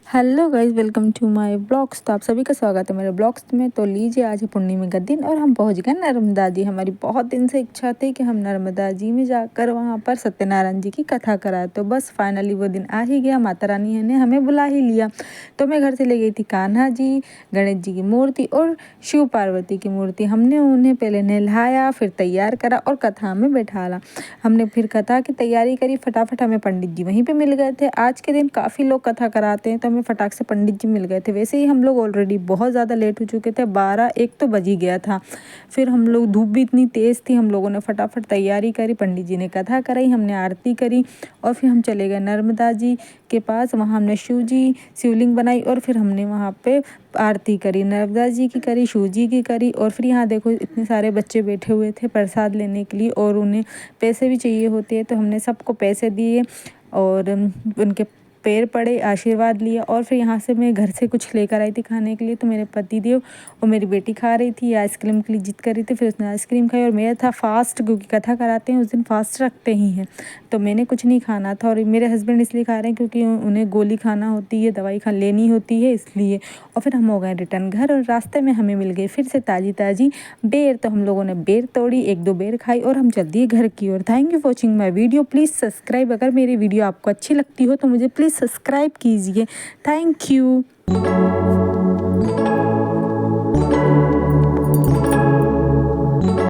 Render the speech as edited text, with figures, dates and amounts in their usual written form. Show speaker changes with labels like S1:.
S1: Hello guys, welcome to my blogs. तो आप सभी का स्वागत है मेरे ब्लॉग्स में। तो लीजिए, आज है पूर्णिमा का दिन और हम पहुंच गए नर्मदा जी। हमारी बहुत दिन से इच्छा थी कि हम नर्मदा जी में जाकर वहां पर सत्यनारायण जी की कथा कराएं। तो बस फाइनली वो दिन आ ही गया। माता रानी ने हमें बुला ही लिया। तो मैं घर से ले गई थी कान्हा जी, गणेश जी की मूर्ति और शिव पार्वती की मूर्ति। हमने उन्हें पहले नहलाया, फिर तैयार करा और कथा में बैठाला। हमने फिर कथा की तैयारी करी। फटाफट हमें पंडित जी वहीं पे मिल गए थे। आज के दिन काफ़ी लोग कथा कराते हैं, तो हमें फटाक से पंडित जी मिल गए थे। वैसे ही हम लोग ऑलरेडी बहुत ज़्यादा लेट हो चुके थे, 12-1 तो बज ही गया था। फिर हम लोग, धूप भी इतनी तेज़ थी, हम लोगों ने फटाफट तैयारी करी। पंडित जी ने कथा कराई, हमने आरती करी और फिर हम चले गए नर्मदा जी के पास। वहाँ हमने शिवलिंग बनाई और फिर हमने वहाँ पे आरती करी, नर्मदा जी की करी, शिव जी की करी। और फिर यहाँ देखो, इतने सारे बच्चे बैठे हुए थे प्रसाद लेने के लिए और उन्हें पैसे भी चाहिए होते हैं, तो हमने सबको पैसे दिए और उनके पैर पड़े, आशीर्वाद लिया। और फिर यहाँ से मैं घर से कुछ लेकर आई थी खाने के लिए। तो मेरे पतिदेव और मेरी बेटी खा रही थी, आइसक्रीम के लिए जिद कर रही थी। फिर उसने आइसक्रीम खाई और मेरा था फास्ट, क्योंकि कथा कराते हैं उस दिन फास्ट रखते ही हैं। तो मैंने कुछ नहीं खाना था और मेरे हस्बैंड इसलिए खा रहे हैं क्योंकि उन्हें गोली खाना होती है, दवाई लेनी होती है, इसलिए। और फिर हम हो गए रिटर्न घर और रास्ते में हमें मिल गई फिर से ताज़ी ताज़ी बेर। तो हम लोगों ने बेर तोड़ी, 1-2 बेर खाई और हम जल्दी घर की ओर। Thank you for watching my video. Please subscribe. अगर मेरी वीडियो आपको अच्छी लगती हो तो मुझे प्लीज़ सब्सक्राइब कीजिए। Thank you.